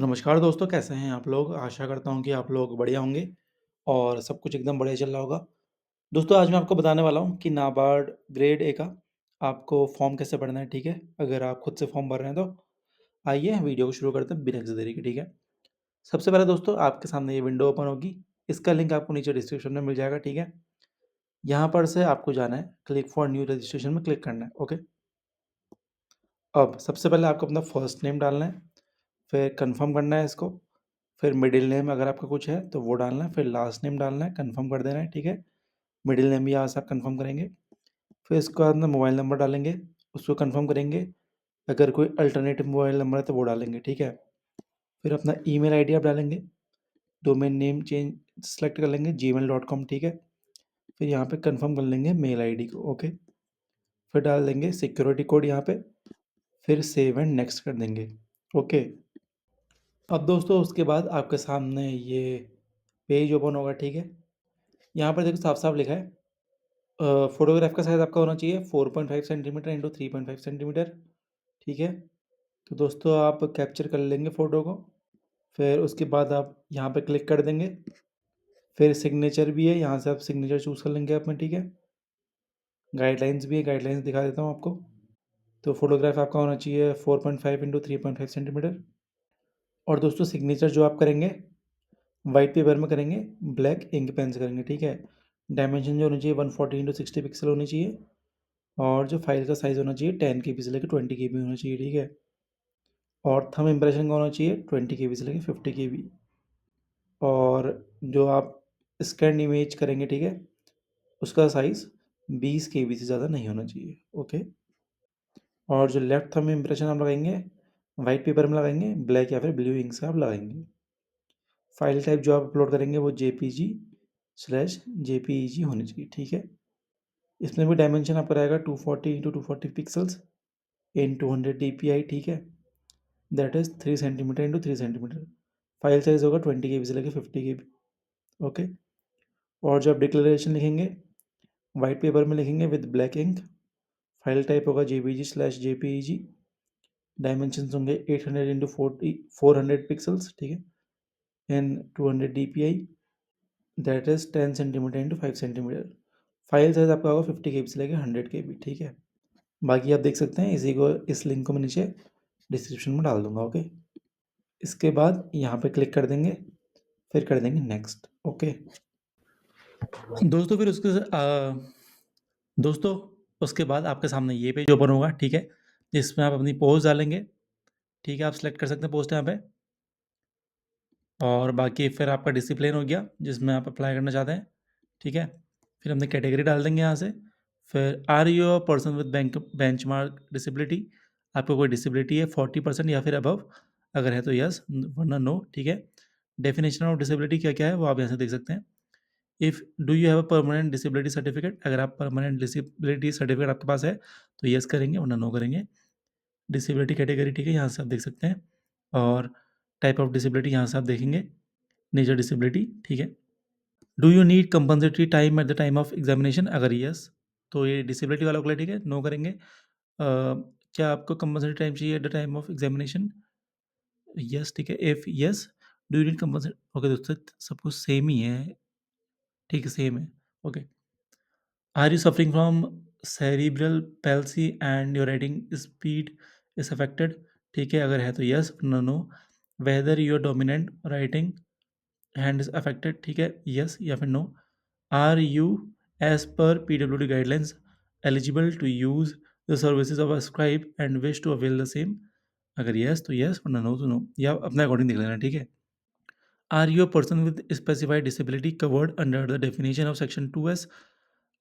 तो नमस्कार दोस्तों, कैसे हैं आप लोग? आशा करता हूँ कि आप लोग बढ़िया होंगे और सब कुछ एकदम बढ़िया चल रहा होगा। दोस्तों, आज मैं आपको बताने वाला हूँ कि नाबार्ड ग्रेड ए का आपको फॉर्म कैसे भरना है, ठीक है? अगर आप खुद से फॉर्म भर रहे हैं तो आइए वीडियो को शुरू करते हैं बिना किसी देरी के, ठीक है? सबसे पहले दोस्तों आपके सामने ये विंडो ओपन होगी। इसका लिंक आपको नीचे डिस्क्रिप्शन में मिल जाएगा, ठीक है? यहाँ पर से आपको जाना है, क्लिक फॉर न्यू रजिस्ट्रेशन में क्लिक करना है, ओके? अब सबसे पहले आपको अपना फर्स्ट नेम डालना है, फिर कन्फर्म करना है इसको, फिर मिडिल नेम अगर आपका कुछ है तो वो डालना है, फिर लास्ट नेम डालना है, कन्फर्म कर देना है, ठीक है? मिडिल नेम भी यहाँ से आप कन्फर्म करेंगे। फिर इसके बाद में मोबाइल नंबर डालेंगे, उसको कन्फर्म करेंगे। अगर कोई अल्टरनेटिव मोबाइल नंबर है तो वो डालेंगे, ठीक है? फिर अपना ईमेल आईडी आप डालेंगे, डोमेन नेम चेंज सेलेक्ट कर लेंगे gmail.com, ठीक है? फिर यहाँ पे कन्फर्म कर लेंगे मेल आईडी को, ओके? फिर डाल देंगे सिक्योरिटी कोड यहाँ पे, फिर सेव एंड नेक्स्ट कर देंगे, ओके? अब दोस्तों उसके बाद आपके सामने ये पेज ओपन होगा, ठीक है? यहाँ पर देखो साफ-साफ लिखा है फ़ोटोग्राफ का साइज़ आपका होना चाहिए 4.5 सेंटीमीटर इंटू 3.5 सेंटीमीटर, ठीक है? तो दोस्तों आप कैप्चर कर लेंगे फ़ोटो को, फिर उसके बाद आप यहाँ पे क्लिक कर देंगे, फिर सिग्नेचर भी है, यहाँ से आप सिग्नेचर चूज़ कर लेंगे अपना, ठीक है? गाइडलाइंस भी है, गाइडलाइंस दिखा देता हूँ आपको। तो फ़ोटोग्राफ आपका होना चाहिए 4.5 इंटू 3.5 सेंटीमीटर और दोस्तों सिग्नेचर जो आप करेंगे, व्हाइट पेपर में करेंगे, ब्लैक इंक पेन से करेंगे, ठीक है? डायमेंशन जो होनी चाहिए 140 इंटू 60 पिक्सल होनी चाहिए और जो फाइल का साइज़ होना चाहिए 10 केबी से लेकर 20 केबी होना चाहिए, ठीक है? और थंब इम्प्रेशन का होना चाहिए 20 केबी से लेकर 50 केबी और जो आप स्कैन इमेज करेंगे, ठीक है? उसका साइज़ 20 केबी से ज़्यादा नहीं होना चाहिए, ओके? और जो लेफ्ट थंब इम्प्रेशन आप लगाएँगे, व्हाइट पेपर में लगाएँगे, ब्लैक या फिर ब्लू इंक से आप लगाएँगे। फाइल टाइप जो आप अपलोड करेंगे वो जेपीईजी होनी चाहिए, ठीक है? इसमें भी डायमेंशन आपका रहेगा 240 इंटू 240 पिक्सल्स इन 200 डीपीआई, ठीक है? That is 3 centimetre into 3 centimetre. File size होगा 20 केबी से लेकर 50 केबी, ओके? और जब डिक्लेरेशन लिखेंगे, व्हाइट पेपर में लिखेंगे with black ink, file type होगा जेपीईजी, डायमेंशंस होंगे 800 इंटू 400 पिक्सल्स, ठीक है? In 200 DPI, that is 10 centimetre into 5 centimetre. File size आपका होगा 50 केबी से लेकर 100 केबी, ठीक है? बाकी आप देख सकते हैं, इस लिंक को मैं नीचे डिस्क्रिप्शन में डाल दूँगा, ओके? इसके बाद यहाँ पे क्लिक कर देंगे, फिर कर देंगे नेक्स्ट, ओके? दोस्तों फिर दोस्तों उसके बाद आपके सामने ये पेज ओपन होगा, ठीक है? जिसमें आप अपनी पोज़ डालेंगे, ठीक है? आप सेलेक्ट कर सकते हैं पोस्ट यहाँ पे और बाकी फिर आपका डिसिप्लिन हो गया, जिसमें आप अप्लाई करना चाहते हैं, ठीक है? फिर अपनी कैटेगरी डाल देंगे यहाँ से, फिर are you a person with benchmark disability? आपको कोई डिसेबिलिटी है 40% या फिर अबव? अगर है तो येस, वरना नो, ठीक है? डेफिनेशन ऑफ डिसेबिलिटी क्या-क्या है, वो आप यहाँ से देख सकते हैं। If do you have a permanent disability certificate? अगर आप परमानेंट डिसेबिलिटी सर्टिफिकेट आपके पास है, तो येस करेंगे, वरना नो करेंगे। डिसेबिलिटी कैटेगरी, ठीक है? यहाँ से आप देख सकते हैं और टाइप ऑफ डिसेबिलिटी यहाँ से आप देखेंगे, मेजर डिसेबिलिटी, ठीक है? Do you need compulsory time at the time of examination? अगर यस तो ये डिसेबिलिटी वालों के लिए, ठीक है? नो करेंगे। क्या आपको कंपल्सरी टाइम चाहिए at the time of examination? Yes, ठीक है। If yes, do you need compulsory? Okay दोस्तों, सब कुछ सेम ही है, ठीक है, सेम है, okay. Are you suffering from cerebral palsy and your writing speed is affected? ठीक है, अगर है तो yes, no no. Whether your dominant writing hand is affected? ठीक है, यस या फिर no. Are you as per पीडब्ल्यूडी guidelines eligible to use the services of a scribe and wish to avail the same? अगर yes तो yes, वरना no तो no, या अपने अकॉर्डिंग देख लेना, ठीक है? Are you a person with specified disability covered under the definition of section 2S?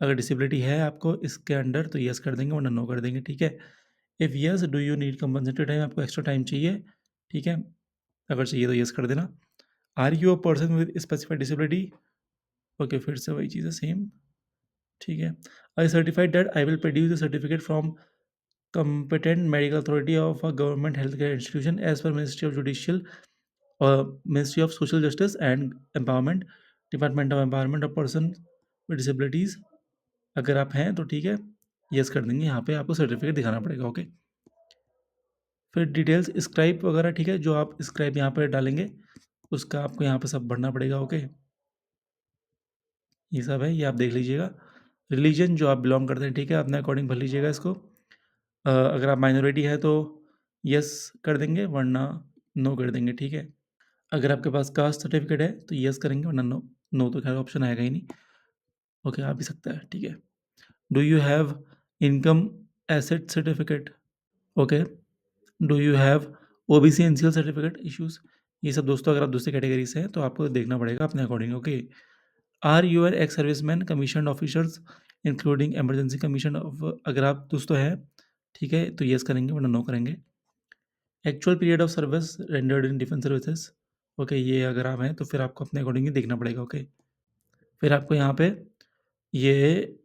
अगर डिसेबिलिटी है आपको इसके अंडर तो यस कर देंगे, वरना नो कर देंगे, ठीक है? If yes, do you need compensated time? आपको एक्स्ट्रा टाइम चाहिए, ठीक है? अगर चाहिए तो यस कर देना। Are you a person with specified disability? Okay, फिर से वही चीज़ है, सेम, ठीक है। I certified that I will produce the certificate from competent medical authority of a government healthcare institution as per Ministry of Judicial Ministry of Social Justice and Empowerment, Department of Empowerment of Person with Disabilities। अगर आप हैं तो ठीक है, yes कर देंगे, यहाँ पे आपको सर्टिफिकेट दिखाना पड़ेगा, ओके। फिर डिटेल्स स्क्राइब वगैरह, ठीक है, जो आप स्क्राइब यहाँ पर डालेंगे उसका आपको यहाँ पे सब भरना पड़ेगा। ओके, ये सब है, ये आप देख लीजिएगा। रिलीजन जो आप बिलोंग करते हैं, ठीक है, अपने अकॉर्डिंग भर लीजिएगा इसको। अगर आप माइनॉरिटी है तो यस कर देंगे, वरना नो कर देंगे, ठीक है। अगर आपके पास कास्ट सर्टिफिकेट है तो यस करेंगे, वरना नो। नो तो खैर ऑप्शन आएगा ही नहीं। ओके, आ भी सकता है, ठीक है। Do you have income asset certificate? Okay. Do you have OBC NCL certificate issues? ये सब दोस्तों अगर आप दूसरी कैटेगरी से हैं तो आपको देखना पड़ेगा अपने according. Okay. Are you are ex serviceman commission officers including emergency commission of? अगर आप दोस्तों हैं, ठीक है, तो यस करेंगे, वरना नो करेंगे। Actual period of service rendered in defence services? Okay, ये अगर आप हैं तो फिर आपको अपने अकॉर्डिंग ही देखना पड़ेगा। ओके, फिर आपको यहाँ पे ये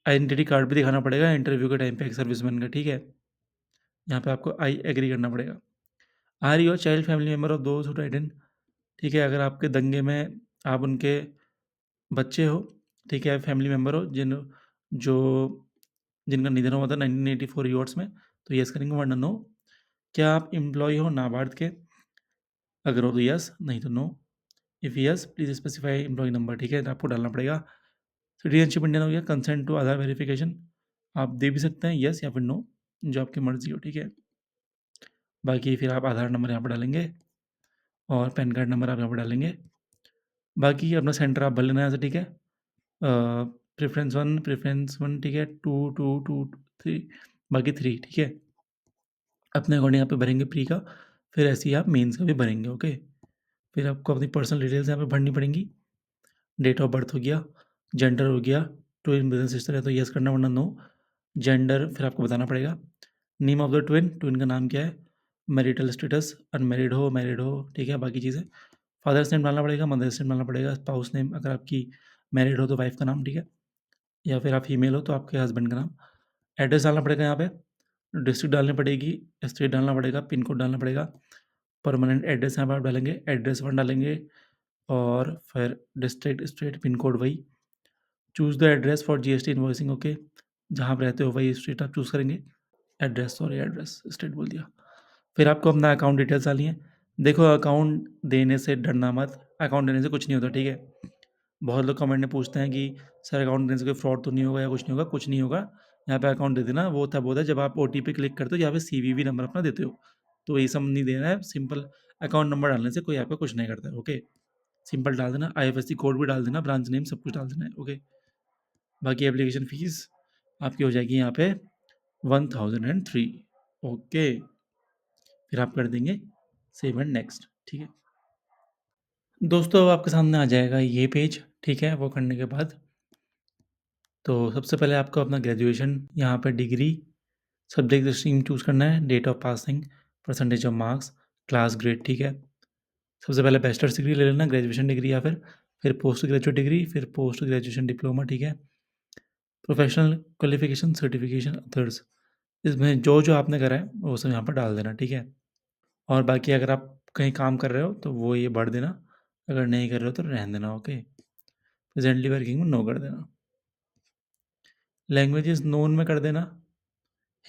आइडेंटिटी कार्ड भी दिखाना पड़ेगा इंटरव्यू के टाइम पे एक सर्विसमैन का, ठीक है। यहाँ पे आपको आई एग्री करना पड़ेगा। Are your child family member of those who died in? ठीक है, अगर आपके दंगे में आप उनके बच्चे हो, ठीक है, फैमिली मेम्बर हो जो जिनका निधन हुआ था 1984 ईयर्स में, तो यस करेंगे, वरना नो। क्या आप एम्प्लॉय हो नाबार्ड के? अगर हो तो यस, नहीं तो no. If yes please specify employ number, ठीक है, तो आपको डालना पड़ेगा। सिटीजनशिप इंडियन हो गया। कंसेंट टू आधार वेरिफिकेशन आप दे भी सकते हैं, यस या फिर नो, जो आपकी मर्ज़ी हो, ठीक है। बाकी फिर आप आधार नंबर यहाँ पर डालेंगे और पैन कार्ड नंबर आप यहाँ पर डालेंगे। बाकी अपना सेंटर आप भर लेना है ऐसे, ठीक है। प्रेफरेंस वन, ठीक है, टू टू टू थ्री, बाकी थ्री, ठीक है। अपने अकॉर्डिंग यहाँ पे भरेंगे प्री का, फिर ऐसे ही आप मेंस का भी भरेंगे। ओके, फिर आपको अपनी पर्सनल डिटेल्स यहाँ पे भरनी पड़ेंगी। डेट ऑफ बर्थ हो गया, जेंडर हो गया, ट्विन ब्रदर सिस्टर है तो यस करना, वरना नो। जेंडर फिर आपको बताना पड़ेगा। Name of the twin, twin का नाम क्या है। मैरिटल स्टेटस, अनमैरिड हो मैरिड हो, ठीक है, बाकी चीज़ें। फादर्स नेम डालना पड़ेगा, मदर्स नेम डालना पड़ेगा, स्पाउस नेम अगर आपकी मैरिड हो तो वाइफ का नाम, ठीक है, या फिर आप फीमेल हो तो आपके हस्बैंड का नाम। एड्रेस डालना पड़ेगा यहाँ पे, डिस्ट्रिक्ट डालनी पड़ेगी, स्टेट डालना पड़ेगा, पिन कोड डालना पड़ेगा। परमानेंट एड्रेस यहाँ पर आप डालेंगे, एड्रेस वन डालेंगे, और फिर डिस्ट्रिक्ट स्टेट पिन कोड वही। Choose the address for GST invoicing. Okay, जहाँ आप रहते हो वही स्टेट आप चूज़ करेंगे। एड्रेस स्टेट बोल दिया। फिर आपको अपना अकाउंट डिटेल्स डालनी है। देखो, अकाउंट देने से डरना मत, अकाउंट देने से कुछ नहीं होता, ठीक है। बहुत लोग कमेंट में पूछते हैं कि सर अकाउंट देने से कोई फ्रॉड तो नहीं होगा या कुछ नहीं होगा, कुछ नहीं होगा। यहाँ पे अकाउंट दे देना, वो तब होता है जब आप ओटीपी क्लिक करते हो या फिर सीवीवी नंबर अपना देते हो, तो ये सब नहीं देना है। सिंपल अकाउंट नंबर डालने से कोई आपका कुछ नहीं करता है। ओके, सिंपल डाल देना, आईएफएससी कोड भी डाल देना, ब्रांच नेम सब कुछ डाल देना है। ओके, बाकी एप्लीकेशन फ़ीस आपकी हो जाएगी यहाँ पे 1003। ओके, फिर आप कर देंगे सेव एंड नेक्स्ट, ठीक है। दोस्तों, अब आपके सामने आ जाएगा ये पेज, ठीक है। वो करने के बाद तो सबसे पहले आपको अपना ग्रेजुएशन यहाँ पे डिग्री, सब्जेक्ट स्ट्रीम चूज़ करना है, date of passing, percentage of marks, class grade, ठीक है। सबसे पहले बैचलर्स डिग्री ले लेना, ग्रेजुएशन डिग्री, या फिर पोस्ट ग्रेजुएट डिग्री, फिर पोस्ट ग्रेजुएशन डिप्लोमा, ठीक है। प्रोफेशनल क्वालिफिकेशन सर्टिफिकेशन अदर्स, इसमें जो जो आपने करा है वो सब यहाँ पर डाल देना, ठीक है। और बाकी अगर आप कहीं काम कर रहे हो तो वो ये भर देना, अगर नहीं कर रहे हो तो रहने देना। ओके, प्रेजेंटली वर्किंग में नो कर देना। लैंग्वेजेस नोन में कर देना,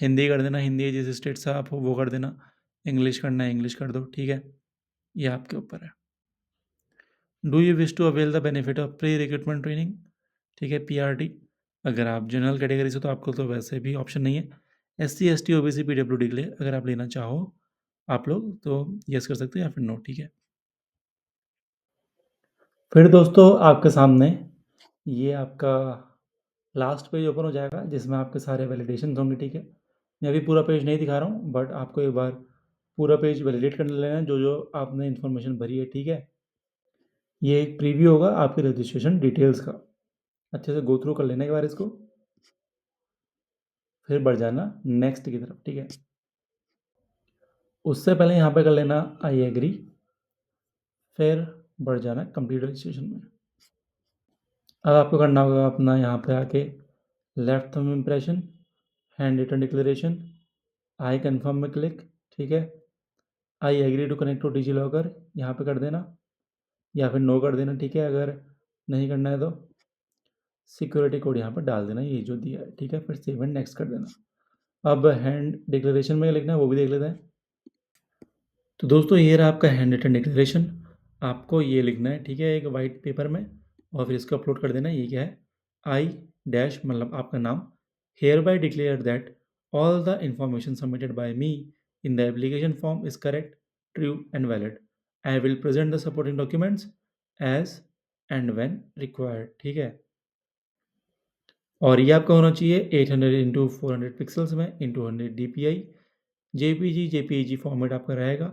हिंदी कर देना, हिंदी जिस स्टेट से आप हो वो कर देना। इंग्लिश करना है इंग्लिश कर दो, ठीक है, ये आपके ऊपर है। Do you wish to avail the benefit of pre recruitment training, ठीक है, पीआरटी। अगर आप जनरल कैटेगरी से तो आपको तो वैसे भी ऑप्शन नहीं है। एससी एसटी ओबीसी पीडब्ल्यूडी के लिए अगर आप लेना चाहो आप लोग तो यस कर सकते हो या फिर नो, ठीक है। फिर दोस्तों आपके सामने ये आपका लास्ट पेज ओपन हो जाएगा जिसमें आपके सारे वैलिडेशन होंगे, ठीक है। मैं अभी पूरा पेज नहीं दिखा रहा हूँ, बट आपको एक बार पूरा पेज वैलिडेट कर लेना है जो जो आपने इन्फॉर्मेशन भरी है, ठीक है। ये एक प्रीव्यू होगा आपके रजिस्ट्रेशन डिटेल्स का, अच्छे से गो थ्रू कर लेना एक बार इसको, फिर बढ़ जाना नेक्स्ट की तरफ, ठीक है। उससे पहले यहाँ पे कर लेना आई एग्री, फिर बढ़ जाना कंप्लीट रजिस्ट्रेशन में। अब आपको करना होगा अपना यहाँ पे आके left thumb impression, handwritten declaration, I confirm में क्लिक, ठीक है। I agree to connect to DigiLocker यहाँ पे कर देना, या फिर नो कर देना, ठीक है। अगर नहीं करना है तो सिक्योरिटी कोड यहाँ पर डाल देना, ये जो दिया है, ठीक है। फिर सेव एंड नेक्स्ट कर देना। अब हैंड डिक्लेरेशन में लिखना है वो भी देख लेते हैं। तो दोस्तों ये रहा आपका हैंड रिटन डिक्लेरेशन। आपको ये लिखना है, ठीक है, एक वाइट पेपर में और फिर इसको अपलोड कर देना है। ये क्या है? आई डैश मतलब आपका नाम, hereby declare that all the information submitted by me in the application form is correct, true and valid. I will present the supporting documents as and when required, ठीक है। और ये आपका होना चाहिए 800 इंटू 400 पिक्सल्स में into 100 DPI JPEG format आपका रहेगा।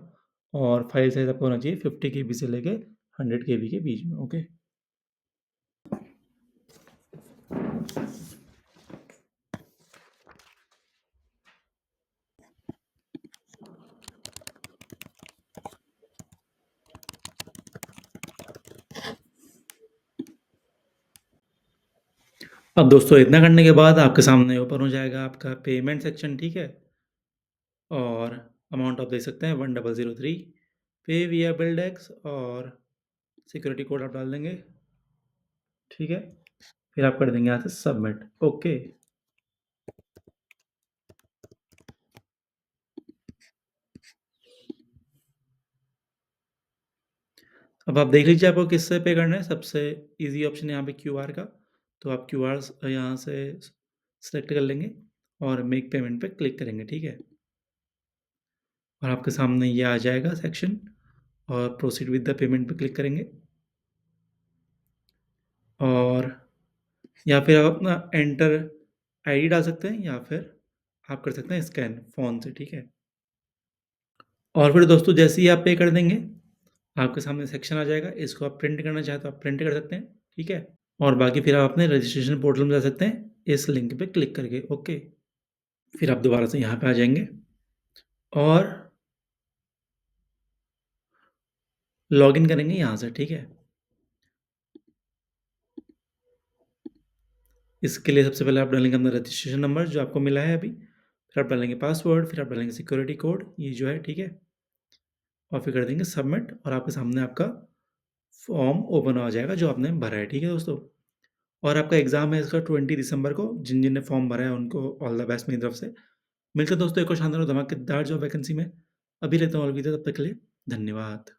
और फाइल साइज आपका होना चाहिए 50 KB से लेके 100 KB के बीच में। ओके। अब दोस्तों इतना करने के बाद आपके सामने ओपन हो जाएगा आपका पेमेंट सेक्शन, ठीक है। और अमाउंट आप देख सकते हैं 1003, पे विया बिल्डेक्स और सिक्योरिटी कोड आप डाल देंगे, ठीक है। फिर आप कर देंगे यहाँ से सबमिट। ओके। अब आप देख लीजिए आपको किससे पे करना है। सबसे ईज़ी ऑप्शन है यहाँ पे क्यूआर का, तो आप क्यूआर यहाँ से सेलेक्ट कर लेंगे और मेक पेमेंट पे क्लिक करेंगे, ठीक है। और आपके सामने ये आ जाएगा सेक्शन और प्रोसीड विद द पेमेंट पे क्लिक करेंगे। और या फिर आप अपना एंटर आईडी डाल सकते हैं या फिर आप कर सकते हैं स्कैन फ़ोन से, ठीक है। और फिर दोस्तों जैसे ही आप पे कर देंगे, आपके सामने सेक्शन आ जाएगा। इसको आप प्रिंट करना चाहें तो आप प्रिंट कर सकते हैं, ठीक है। और बाकी फिर आप अपने रजिस्ट्रेशन पोर्टल में जा सकते हैं इस लिंक पे क्लिक करके। ओके। फिर आप दोबारा से यहाँ पे आ जाएँगे और लॉगिन करेंगे यहाँ से, ठीक है। इसके लिए सबसे पहले आप डालेंगे अपना रजिस्ट्रेशन नंबर जो आपको मिला है अभी, फिर आप डालेंगे पासवर्ड, फिर आप डालेंगे सिक्योरिटी कोड ये जो है, ठीक है। और फिर कर देंगे सबमिट और आपके सामने आपका फॉर्म ओपन हो जाएगा जो आपने भरा है, ठीक है दोस्तों। और आपका एग्ज़ाम है इसका 20 दिसंबर को। जिन-जिन ने फॉर्म भरा है उनको ऑल द बेस्ट मेरी तरफ से। मिलते हैं दोस्तों एक और शानदार और धमाकेदार जॉब वैकेंसी में। अभी लेता हूँ अलविदा, तब तक के लिए धन्यवाद।